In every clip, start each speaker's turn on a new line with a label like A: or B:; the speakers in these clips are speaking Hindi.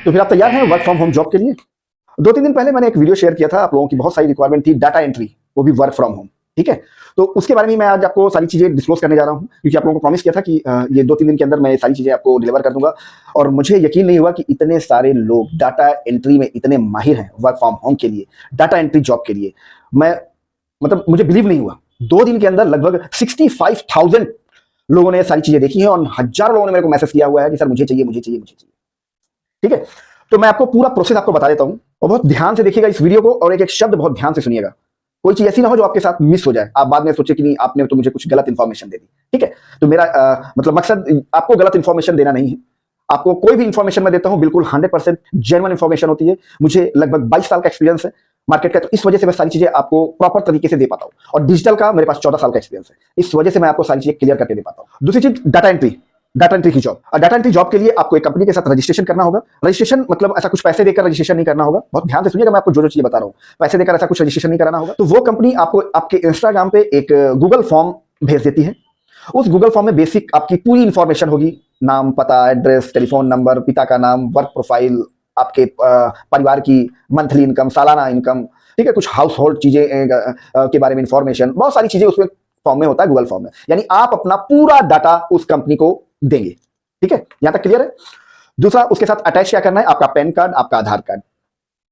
A: तो फिर आप तैयार हैं वर्क फ्रॉम होम जॉब के लिए? 2-3 दिन पहले मैंने एक वीडियो शेयर किया था, आप लोगों की बहुत सारी रिक्वायरमेंट थी डाटा एंट्री, वो भी वर्क फ्रॉम होम, ठीक है? तो उसके बारे में मैं आज आपको सारी चीज़ें डिस्क्लोज़ करने जा रहा हूँ, क्योंकि आप लोगों को प्रॉमिस किया था कि ये 2-3 दिन के अंदर मैं ये सारी चीज़ें आपको डिलीवर कर दूँगा। और मुझे यकीन नहीं हुआ कि इतने सारे लोग डाटा एंट्री में इतने माहिर हैं वर्क फ्रॉम होम के लिए, डाटा एंट्री जॉब के लिए। मैं मतलब मुझे बिलीव नहीं हुआ। 2 दिन के अंदर लगभग 65,000 लोगों ने ये सारी चीज़ें देखी हैं और हज़ारों लोगों ने मेरे को मैसेज किया हुआ है कि सर मुझे चाहिए, मुझे चाहिए, मुझे चाहिए। ठीक है? तो मैं आपको पूरा प्रोसेस आपको बता देता हूँ और बहुत ध्यान से देखिएगा इस वीडियो को और एक-एक शब्द बहुत ध्यान से सुनिएगा। कोई चीज़ ऐसी ना हो जो आपके साथ मिस हो जाए। आप बाद में सोचिए कि नहीं आपने तो मुझे कुछ गलत इन्फॉर्मेशन दे दी। ठीक है? तो मेरा मतलब मकसद आपको गलत इन्फॉर्मेशन देना नहीं है। आपको कोई भी इन्फॉर्मेशन मैं देता हूँ बिल्कुल 100% जेन्युइन इन्फॉर्मेशन होती है। मुझे लगभग 22 साल का एक्सपीरियंस है मार्केट का, तो इस वजह से मैं सारी चीज़ें आपको प्रॉपर तरीके से दे पाता हूँ। और डिजिटल का मेरे पास 14 साल का एक्सपीरियंस है। इस वजह से मैं आपको सारी चीज़ें क्लियर करके दे पाता हूँ। दूसरी चीज़ डाटा एंट्री। डाटा एंट्री की जॉब। डाटा एंट्री जॉब के लिए आपको एक कंपनी के साथ रजिस्ट्रेशन करना होगा। रजिस्ट्रेशन मतलब ऐसा कुछ पैसे देकर रजिस्ट्रेशन नहीं करना होगा। बहुत ध्यान से सुनिएगा, मैं आपको जो चीज़ बता रहा हूँ। पैसे देकर ऐसा कुछ रजिस्ट्रेशन नहीं कराना होगा। तो वो कंपनी आपको आपके इंस्टाग्राम पे एक गूगल फॉर्म भेज देती है। उस गूगल फॉर्म में बेसिक आपकी पूरी इंफॉर्मेशन होगी, नाम, पता, एड्रेस, टेलीफोन नंबर, पिता का नाम, वर्क प्रोफाइल, आपके परिवार की मंथली इनकम, सालाना इनकम, ठीक है, कुछ हाउस होल्ड चीजें के बारे में इंफॉर्मेशन, बहुत सारी चीजें उसमें फॉर्म में होता है, गूगल फॉर्म में। यानी आप अपना पूरा डाटा उस कंपनी को देंगे। ठीक है, यहां तक क्लियर है? दूसरा, उसके साथ अटैच क्या करना है? आपका पैन कार्ड, आपका आधार कार्ड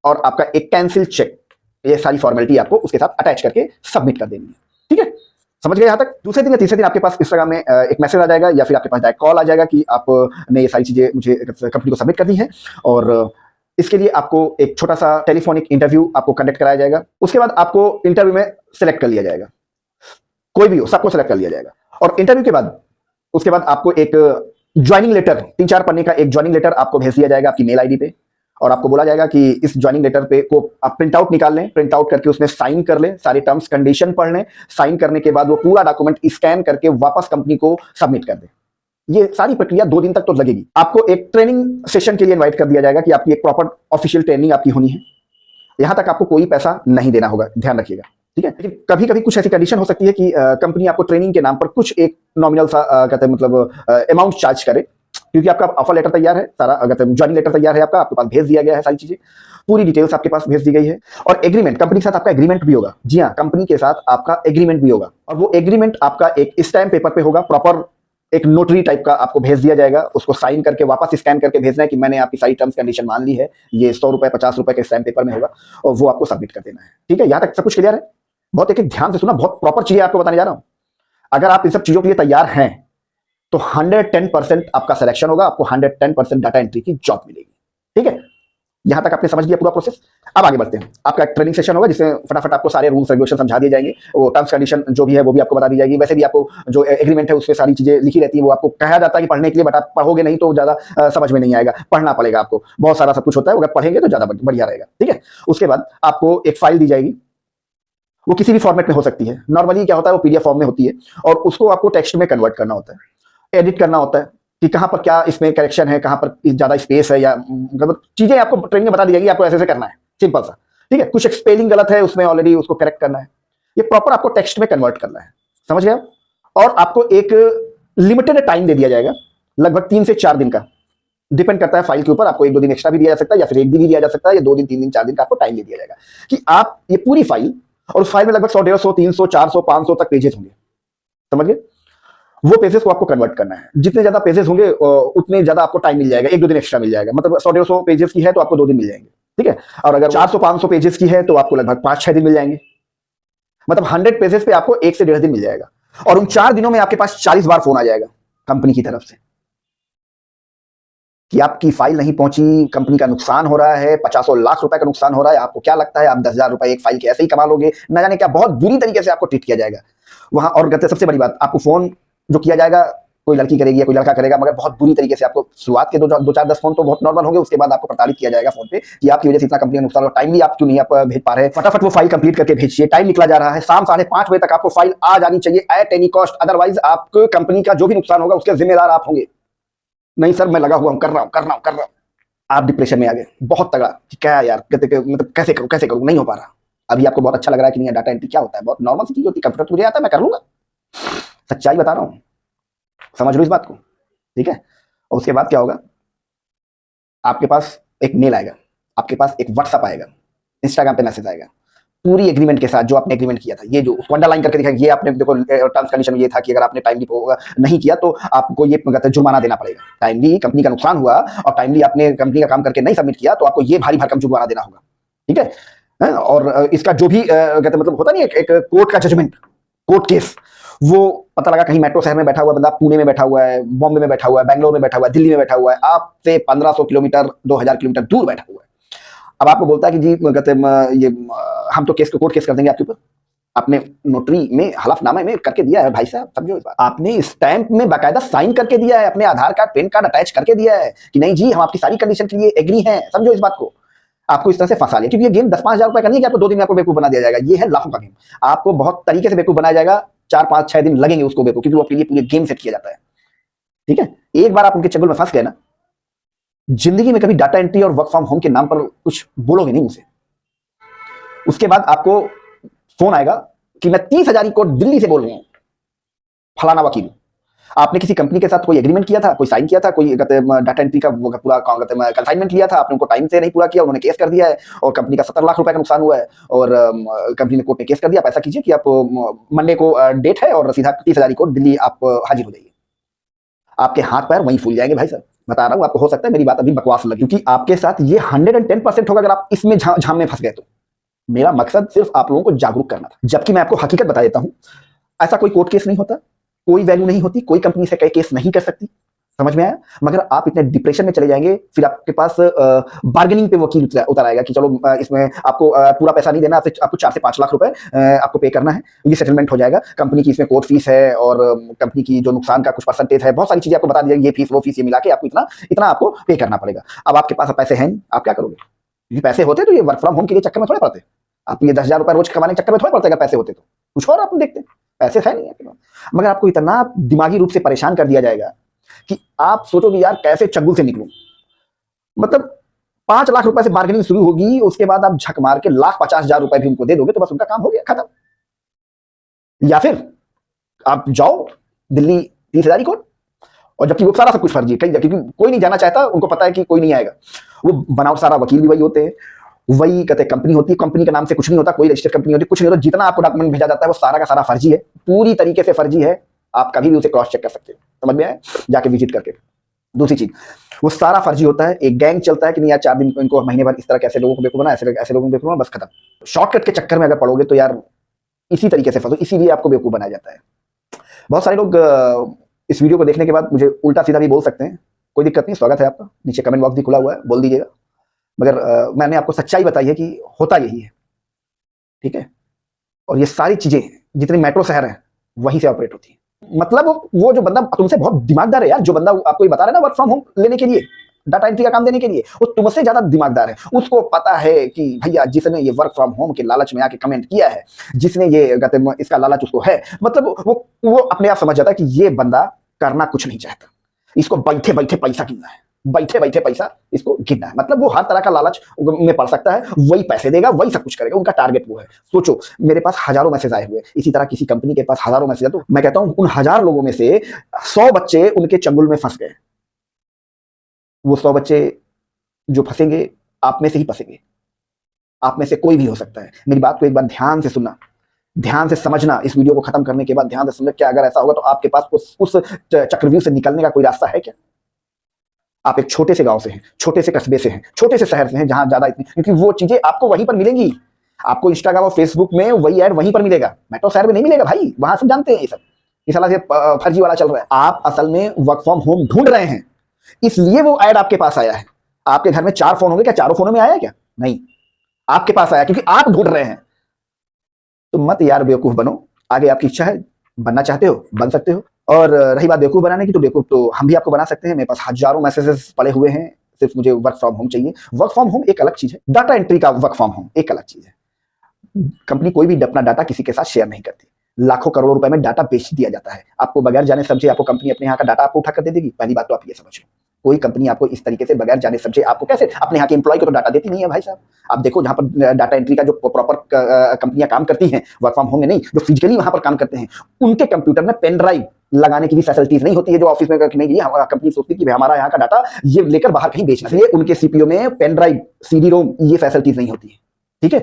A: और आपका एक कैंसिल चेक। ये सारी फॉर्मेलिटी आपको उसके साथ अटैच करके सबमिट कर देनी है। ठीक है, समझ गए यहां तक? दूसरे दिन या तीसरे दिन आपके पास इंस्टाग्राम में एक मैसेज आ जाएगा या फिर आपके पास डायरेक्ट कॉल आ जाएगा कि आपने ये सारी चीजें मुझे कंपनी को सबमिट करनी है और इसके लिए आपको एक छोटा सा टेलीफोनिक इंटरव्यू आपको कंडक्ट कराया जाएगा। उसके बाद आपको इंटरव्यू में सिलेक्ट कर लिया जाएगा। कोई भी हो, सबको सिलेक्ट कर लिया जाएगा। और इंटरव्यू के बाद उसके बाद आपको एक ज्वाइनिंग लेटर, 3-4 पन्ने का एक ज्वाइनिंग लेटर आपको भेज दिया जाएगा आपकी मेल आईडी पे और आपको बोला जाएगा कि इस ज्वाइनिंग लेटर पे को आप प्रिंट आउट निकाल लें, प्रिंट आउट करके उसमें साइन कर लें, सारे टर्म्स कंडीशन पढ़ लें, साइन करने के बाद वो पूरा डॉक्यूमेंट स्कैन करके वापस कंपनी को सबमिट कर दें। ये सारी प्रक्रिया 2 दिन तक तो लगेगी। आपको एक ट्रेनिंग सेशन के लिए इनवाइट कर दिया जाएगा कि आपकी एक प्रॉपर ऑफिशियल ट्रेनिंग आपकी होनी है। यहां तक आपको कोई पैसा नहीं देना होगा, ध्यान रखिएगा। ठीक है, लेकिन कभी कभी कुछ ऐसी कंडीशन हो सकती है कि कंपनी आपको ट्रेनिंग के नाम पर कुछ एक नॉमिनल सा कहते हैं मतलब अमाउंट चार्ज करे, क्योंकि आपका ऑफर लेटर तैयार है, सारा अगर ज्वाइनिंग लेटर तैयार है, आपके पास भेज दिया गया है, सारी चीजें पूरी डिटेल्स आपके पास भेज दी गई है। और एग्रीमेंट, कंपनी के साथ आपका एग्रीमेंट भी होगा। जी हाँ, कंपनी के साथ आपका एग्रीमेंट भी होगा और वो एग्रीमेंट आपका एक स्टैम्प पेपर पे होगा, प्रॉपर एक नोटरी टाइप का आपको भेज दिया जाएगा। उसको साइन करके वापस स्कैन करके भेजना है कि मैंने आपकी सारी टर्म्स कंडीशन मान ली है। ये 100 रुपए 50 रुपए के स्टैम्प पेपर में होगा और वो आपको सबमिट कर देना है। ठीक है, यहां तक सब कुछ क्लियर है? बहुत एक ध्यान से सुना, बहुत प्रॉपर चीजें आपको बताने जा रहा हूं। अगर आप इन सब चीजों के लिए तैयार हैं तो 110% आपका सिलेक्शन होगा, आपको 110% डाटा एंट्री की जॉब मिलेगी। ठीक है, यहां तक आपने समझ लिया पूरा प्रोसेस। अब आगे बढ़ते हैं। आपका एक ट्रेनिंग सेशन होगा जिसमें फटाफट आपको सारे रूल्स रेगुलेशन समझा दिए जाएंगे, वो टर्म्स कंडीशन जो भी है वो भी आपको बता दी जाएगी। वैसे भी आपको जो एग्रीमेंट है उसमें सारी चीजें लिखी रहती है, वो आपको कहा जाता है कि पढ़ने के लिए, बट आप पढ़ोगे नहीं तो ज्यादा समझ में नहीं आएगा, पढ़ना पड़ेगा आपको। बहुत सारा सब कुछ होता है, अगर पढ़ेंगे तो ज्यादा बढ़िया रहेगा। ठीक है, उसके बाद आपको एक फाइल दी जाएगी, वो किसी भी फॉर्मेट में हो सकती है। नॉर्मली क्या होता है, वो पीडीएफ फॉर्म में होती है और उसको आपको टेक्स्ट में कन्वर्ट करना होता है, एडिट करना होता है कि कहां पर क्या इसमें करेक्शन है, कहां पर ज्यादा स्पेस है, या मतलब चीजें आपको ट्रेनिंग में बता दी जाएगी, आपको ऐसे ऐसे करना है, सिंपल सा। ठीक है, कुछ स्पेलिंग गलत है उसमें ऑलरेडी, उसको करेक्ट करना है। ये प्रॉपर आपको टेक्स्ट में कन्वर्ट करना है, समझ गए? और आपको एक लिमिटेड टाइम दे दिया जाएगा, लगभग 3 से 4 दिन का, डिपेंड करता है फाइल के ऊपर। आपको 1-2 दिन एक्स्ट्रा भी दिया जा सकता है या फिर 1 दिन भी दिया जा सकता है, या 2 दिन 3 दिन 4 दिन का आपको टाइम दे दिया जाएगा कि आप ये पूरी फाइल, और उस फाइल में लगभग 100, 150, 300, 400, 500 तक पेजेस होंगे, समझ गए? वो पेजेस को आपको कन्वर्ट करना है। जितने ज्यादा पेजेस होंगे उतने ज्यादा आपको टाइम मिल जाएगा, 1-2 दिन एक्स्ट्रा मिल जाएगा। मतलब 100-150 पेजेस की है तो आपको 2 दिन मिल जाएंगे। ठीक है, और अगर 400-500 पेजेस की है तो आपको लगभग 5-6 दिन मिल जाएंगे। मतलब 100 पेजेस पे आपको 1 से 1.5 दिन मिल जाएगा। और उन 4 दिनों में आपके पास 40 बार फोन आ जाएगा कंपनी की तरफ से कि आपकी फाइल नहीं पहुंची, कंपनी का नुकसान हो रहा है, 50 लाख रुपए का नुकसान हो रहा है। आपको क्या लगता है आप 10,000 रुपए एक फाइल के ऐसे ही कमा लोगे? न जाने क्या बहुत बुरी तरीके से आपको ट्रीट किया जाएगा वहां। और सबसे बड़ी बात, आपको फोन जो किया जाएगा, कोई लड़की करेगी या कोई लड़का करेगा, मगर बहुत बुरी तरीके से आपको, शुरुआत के 2-4-10 फोन तो बहुत नॉर्मल होंगे, उसके बाद आपको प्रताड़ित किया जाएगा फोन पे कि आपकी वजह से इतना कंपनी का नुकसान हो, टाइमली आप क्यों नहीं आप भेज पा रहे हैं, फटाफट वो फाइल कंप्लीट करके भेजिए, टाइम निकला जा रहा है, शाम 5:30 बजे तक आपको फाइल आ जानी चाहिए एट एनी कॉस्ट, अदरवाइज आपको कंपनी का जो भी नुकसान होगा उसके जिम्मेदार आप होंगे। नहीं सर मैं लगा हुआ हूं, कर रहा हूं, आप डिप्रेशन में आ गए बहुत तगड़ा कि क्या यार, मतलब कैसे करूं, नहीं हो पा रहा। अभी आपको बहुत अच्छा लग रहा है कि नहीं, डाटा एंट्री क्या होता है, बहुत नॉर्मल सी चीज होती है, कंप्यूटर तो मुझे आता है, मैं कर लूंगा। सच्चाई बता रहा हूं, समझ लो इस बात को। ठीक है, और उसके बाद क्या होगा, आपके पास एक मेल आएगा, आपके पास एक व्हाट्सअप आएगा, इंस्टाग्राम पे मैसेज आएगा, पूरी एग्रीमेंट के साथ जो आपने एग्रीमेंट किया था, ये जो उसको अंडरलाइन करके दिखाएगा, ये आपने देखो टर्म्स कंडीशन में ये था कि अगर आपने टाइमली नहीं किया तो आपको ये जुर्माना देना पड़ेगा। टाइमली कंपनी का नुकसान हुआ और टाइमली आपने कंपनी का काम करके नहीं सबमिट किया तो आपको ये भारी भरकम जुर्माना देना होगा, ठीक है। और इसका जो भी कहते मतलब होता नहीं एक कोर्ट का जजमेंट, कोर्ट केस, वो पता लगा कहीं मेट्रो शहर में बैठा हुआ बंदा पुणे में बैठा हुआ है, बॉम्बे में बैठा हुआ है, बैंगलोर में बैठा हुआ है, दिल्ली में बैठा हुआ है, आपसे 1500 किलोमीटर 2000 किलोमीटर दूर बैठा हुआ है। अब आपको बोलता है कि जी कहते ये हम तो केस को कोर्ट केस कर देंगे आपके ऊपर, आपने नोटरी में हलफनामे में करके दिया है भाई साहब, समझो इस बात, आपने स्टैंप में बाकायदा साइन करके दिया है, अपने आधार कार्ड पैन कार्ड अटैच करके दिया है कि नहीं जी हम आपकी सारी कंडीशन के लिए एग्री हैं, समझो इस बात को। आपको इस तरह से फंसा लिया, क्योंकि ये गेम 10-5 हजार रुपए का नहीं है कि आपको 2 दिन में आपको बेवकूफ बना दिया जाएगा, ये है लाखों का गेम। आपको बहुत तरीके से बेवकूफ बनाया जाएगा, 4-5-6 दिन लगेंगे उसको बेवकूफ, क्योंकि वो आपके लिए पूरे गेम सेट किया जाता है, ठीक है। एक बार आप उनके चंगुल में फंस गए ना, जिंदगी में कभी डाटा एंट्री और वर्क फ्रॉम होम के नाम पर कुछ बोलोगे नहीं मुझसे। उसके बाद आपको फोन आएगा कि मैं 30,000 कोड दिल्ली से बोल रहा हूं, फलाना वकील। आपने किसी कंपनी के साथ कोई एग्रीमेंट किया था, कोई साइन किया था, कोई डाटा एंट्री का पूरा कंसाइनमेंट लिया था, आपने उनको टाइम से नहीं पूरा किया, उन्होंने केस कर दिया है और कंपनी का 70 लाख रुपए का नुकसान हुआ है और कंपनी ने कोर्ट में केस कर दिया। आप ऐसा कीजिए कि आप मंडे को डेट है और सीधा 30,000 कोड दिल्ली आप हाजिर हो जाइए। आपके हाथ पैर वहीं फूल जाएंगे भाई साहब, बता रहा हूं आपको। हो सकता है मेरी बात अभी बकवास लगे, क्योंकि आपके साथ ये 110% होगा अगर आप इसमें झाम में फंस गए तो। मेरा मकसद सिर्फ आप लोगों को जागरूक करना था, जबकि मैं आपको हकीकत बता देता हूं, ऐसा कोई कोर्ट केस नहीं होता, कोई वैल्यू नहीं होती, कोई कंपनी से केस नहीं कर सकती, समझ में आया। मगर आप इतने डिप्रेशन में चले जाएंगे, फिर आपके पास बार्गेनिंग पे वकील उतर आएगा कि चलो इसमें आपको पूरा पैसा नहीं देना, आपको 4 से 5 लाख रुपए आपको पे करना है, ये सेटलमेंट हो जाएगा। कंपनी की इसमें कोर्ट फीस है और कंपनी की जो नुकसान का कुछ परसेंटेज है, बहुत सारी चीजें आपको बता दी जाएगी, ये फीस वो फीस ये मिला के आपको इतना आपको पे करना पड़ेगा। अब आपके पास पैसे हैं, आप क्या करोगे? ये पैसे होते तो ये वर्क फ्रॉम होम के लिए चक्कर में थोड़े पड़ते, आप ये 10,000 रुपए रोज कमाने के चक्कर में थोड़े पड़ते। अगर पैसे होते तो कुछ और आप देखते, पैसे है नहीं है। मगर आपको इतना दिमागी रूप से परेशान कर दिया जाएगा कि आप सोचोगे यार कैसे चंगुल से निकलूं। मतलब 5 लाख रुपए से बार्गेनिंग शुरू होगी, उसके बाद आप झक मार के 1,50,000 रुपए भी उनको दे दोगे तो बस उनका काम हो गया, खत्म। या फिर आप जाओ दिल्ली 30,000 कोड, और जबकि वो सारा सब कुछ फर्जी है, क्योंकि कोई नहीं जाना चाहता, उनको पता है कि कोई नहीं आएगा। वो बनावट सारा वकील भी वही होते हैं, वही कहते कंपनी होती है, कंपनी के नाम से कुछ नहीं होता, कोई रजिस्टर्ड कंपनी होती, कुछ नहीं होता। जितना आपको डॉक्यूमेंट भेजा जाता है वो सारा का सारा फर्जी है, पूरी तरीके से फर्जी है। आप कभी भी उसे क्रॉस चेक कर सकते हो, समझ में आया, जाके विजिट करके। दूसरी चीज, वो सारा फर्जी होता है, एक गैंग चलता है कि नहीं यार 4 दिन इनको महीने भर इस तरह कैसे लोगों को बेवकूफ बना, ऐसे लोगों को बेवकूफ बना, बस खत्म। शॉर्टकट के चक्कर में अगर पड़ोगे तो यार इसी तरीके से फंसो, इसीलिए आपको बेवकूफ बनाया जाता है। बहुत सारे लोग इस वीडियो को देखने के बाद मुझे उल्टा सीधा भी बोल सकते हैं, कोई दिक्कत नहीं, स्वागत है आपका, नीचे कमेंट बॉक्स भी खुला हुआ है, बोल दीजिएगा। मगर मैंने आपको सच्चाई बताई है कि होता यही है, ठीक है। और ये सारी चीजें जितनी मेट्रो शहर है वहीं से ऑपरेट होती है। मतलब वो जो बंदा तुमसे बहुत दिमागदार है यार, जो बंदा आपको ये बता रहा है ना वर्क फ्रॉम होम लेने के लिए, डाटा एंट्री का काम देने के लिए, वो तुमसे ज्यादा दिमागदार है। उसको पता है कि भैया जिसने ये वर्क फ्रॉम होम के लालच में आके कमेंट किया है, जिसने ये इसका लालच उसको है, मतलब वो अपने आप समझ जाता है कि ये बंदा करना कुछ नहीं चाहता, इसको बैठे बैठे पैसा गिनना है, बैठे बैठे पैसा इसको गिनना है। मतलब वो हर तरह का लालच में पड़ सकता है, वही पैसे देगा, वही सब कुछ करेगा, उनका टारगेट वो है। सोचो मेरे पास हजारों मैसेज आए हुए, इसी तरह किसी कंपनी के पास हजारों मैसेज है, तो मैं कहता हूं उन 1000 लोगों में से 100 बच्चे उनके चंगुल में फंस गए। वो 100 बच्चे जो फंसेंगे आप में से ही फंसेंगे, आप में से कोई भी हो सकता है। मेरी बात को एक बार ध्यान से सुनना, ध्यान से समझना। इस वीडियो को खत्म करने के बाद ध्यान से समझना, क्या अगर ऐसा होगा तो आपके पास उस चक्रव्यूह से निकलने का कोई रास्ता है क्या? आप एक छोटे से गांव से हैं, छोटे से कस्बे से हैं, छोटे से शहर से हैं, जहां ज्यादा इतनी, क्योंकि वो चीजें आपको वहीं पर मिलेंगी। आपको इंस्टाग्राम और फेसबुक में वही ऐड वहीं पर मिलेगा, मेट्रो शहर में नहीं मिलेगा भाई, वहां सब जानते हैं ये सब, इस साल से फर्जी वाला चल रहा है। आप असल में वर्क फ्रॉम होम ढूंढ रहे हैं, इसलिए वो ऐड आपके पास आया है। आपके घर में 4 फोन होंगे, क्या चारों फोनों में आया क्या? नहीं, आपके पास आया क्योंकि आप ढूंढ रहे हैं। तो मत यार बेवकूफ बनो, आगे आपकी इच्छा है, बनना चाहते हो बन सकते हो। और रही बात बेवकूफ बनाने की, तो बेवकूफ तो हम भी आपको बना सकते हैं। मेरे पास हजारों मैसेजेस पड़े हुए हैं, सिर्फ मुझे वर्क फ्रॉम होम चाहिए। वर्क फ्रॉम होम एक अलग चीज है, डाटा एंट्री का वर्क फ्रॉम होम एक अलग चीज है। कंपनी कोई भी अपना डाटा किसी के साथ शेयर नहीं करती, लाखों करोड़ों रुपए में डाटा बेच दिया जाता है आपको, बगैर जाने समझे आपको कंपनी अपने यहाँ का डाटा आपको उठा कर दे देगी। पहली बात तो आप ये समझो, कोई कंपनी आपको इस तरीके से बगैर जाने समझे आपको कैसे अपने यहाँ के एम्प्लॉय को तो डाटा देती नहीं है भाई साहब। आप देखो जहां पर डाटा एंट्री का जो प्रॉपर कंपनियां काम करती हैं वर्क फ्रॉम होम में नहीं, जो फिजिकली वहां पर काम करते हैं, उनके कंप्यूटर में पेन ड्राइव लगाने की भी फैसिलिटीज नहीं होती है जो ऑफिस में नहीं की हमारा कंपनी सोचती है कि हमारा यहाँ का डाटा ये लेकर बाहर कहीं बेचना है। उनके सीपीयू में पेन ड्राइव, सीडी रोम, ये फैसिलिटीज नहीं होती है। ठीक है,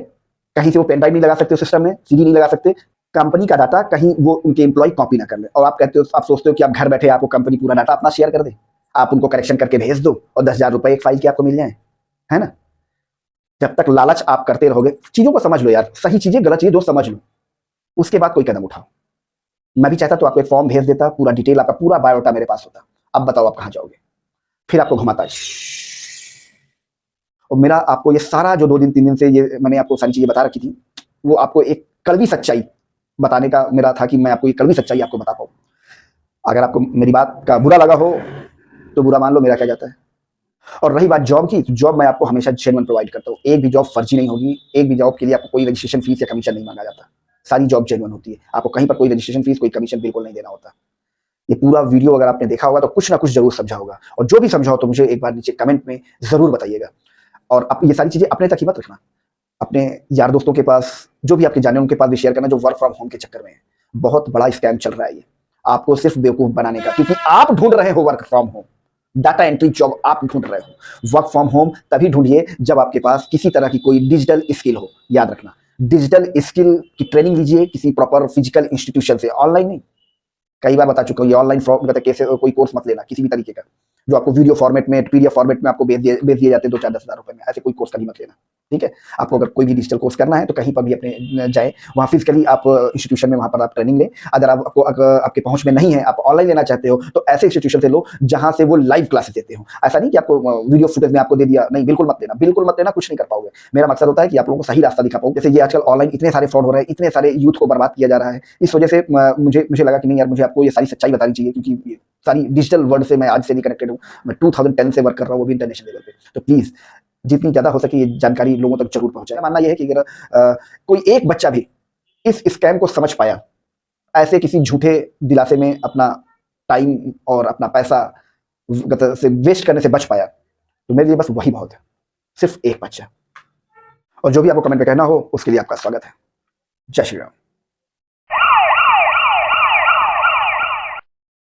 A: कहीं से वो पेन ड्राइव नहीं लगा सकते सिस्टम में, सीडी नहीं लगा सकते, कंपनी का डाटा कहीं वो उनके एम्प्लॉय कॉपी ना कर ले। और आप कहते हो, आप सोचते हो कि आप घर बैठे आपको कंपनी पूरा डाटा अपना शेयर कर दे, आप उनको करेक्शन करके भेज दो और 10,000 रुपए एक फाइल के आपको मिल जाए, है ना। जब तक लालच आप करते रहोगे, चीजों को समझ लो यार, सही चीजें गलत चीजें दोस्त समझ लो, उसके बाद कोई कदम उठाओ। मैं भी चाहता तो आपको एक फॉर्म भेज देता, पूरा डिटेल आपका पूरा बायोडाटा मेरे पास होता। अब बताओ आप कहां जाओगे, फिर आपको घुमाता है। और मेरा आपको ये सारा जो 2 दिन 3 दिन से ये मैंने आपको सारी चीजें बता रखी थी, वो आपको एक कड़वी सच्चाई बताने का मेरा था कि मैं आपको ये कड़वी सच्चाई आपको बता पाऊं। अगर आपको मेरी बात का बुरा लगा हो तो बुरा मान लो, मेरा क्या जाता है। और रही बात जॉब की, तो जॉब मैं आपको हमेशा जेन्युइन प्रोवाइड करता हूँ। एक भी जॉब फर्जी नहीं होगी, एक भी जॉब के लिए आपको कोई रजिस्ट्रेशन फीस या कमीशन नहीं मांगा जाता। सारी जॉब जेन्युइन होती है, आपको कहीं पर कोई रजिस्ट्रेशन फीस, कोई कमीशन बिल्कुल नहीं देना होता। ये पूरा वीडियो अगर आपने देखा होगा तो कुछ ना कुछ जरूर समझा होगा, और जो भी समझा हो तो मुझे एक बार नीचे कमेंट में जरूर बताइएगा। और आप ये सारी चीजें अपने तक ही मत रखना, अपने यार दोस्तों के पास, जो भी आपके जाने उनके पास भी शेयर करना, जो वर्क फ्रॉम होम के चक्कर में है। बहुत बड़ा स्कैम चल रहा है ये, आपको सिर्फ बेवकूफ बनाने का, क्योंकि आप ढूंढ रहे हो work from home, data entry job आप ढूंढ रहे हो। वर्क फ्रॉम होम तभी ढूंढिए जब आपके पास किसी तरह की कोई डिजिटल स्किल हो। याद रखना, डिजिटल स्किल की ट्रेनिंग लीजिए किसी प्रॉपर फिजिकल इंस्टीट्यूशन से, ऑनलाइन नहीं। कई बार बता चुका हूँ, ये ऑनलाइन फ्रॉड कैसे कोई कोर्स मत लेना किसी भी तरीके का, जो आपको वीडियो फॉर्मेट में, पीडीएफ फॉर्मेट में आपको भेज दिए जाते हैं 2-4 10 हज़ार रुपए में। ऐसे कोई कोर्स कभी मत लेना, ठीक है। आपको अगर कोई भी डिजिटल कोर्स करना है तो कहीं पर भी अपने जाए, वहाँ फिजिकली आप इंस्टीट्यूशन में वहाँ पर आप ट्रेनिंग लें। अगर आपके पहुंच में नहीं है, आप ऑनलाइन लेना चाहते हो, तो ऐसे इंस्टीट्यूशन से लो जहां से वो लाइव क्लासेस देते हो। ऐसा नहीं कि आपको वीडियो फुटेज में आपको दे दिया, नहीं, बिल्कुल मत लेना, बिल्कुल मत लेना, कुछ नहीं कर पाओगे। मेरा मकसद होता है कि आप लोगों को सही रास्ता दिखा पाऊँ। जैसे ये आजकल ऑनलाइन इतने सारे फ्रॉड हो रहे हैं, इतने सारे यूथ को बर्बाद किया जा रहा है, इस वजह से मुझे लगा कि नहीं यार, मुझे आपको ये सारी सच्चाई बतानी चाहिए, क्योंकि सारी डिजिटल वर्ल्ड से मैं आज से नहीं कनेक्टेड हूँ। मैं 2010 से वर्क कर रहा हूँ, वो भी इंटरनेशनल लेवल पे। तो प्लीज जितनी ज्यादा हो सके ये जानकारी लोगों तक जरूर पहुंचाए। मानना यह है कि अगर कोई एक बच्चा भी इस स्कैम को समझ पाया, ऐसे किसी झूठे दिलासे में अपना टाइम और अपना पैसा से वेस्ट करने से बच पाया, तो मेरे लिए बस वही बहुत है, सिर्फ एक बच्चा। और जो भी आपको कमेंट में कहना हो उसके लिए आपका स्वागत है। जय श्री राम।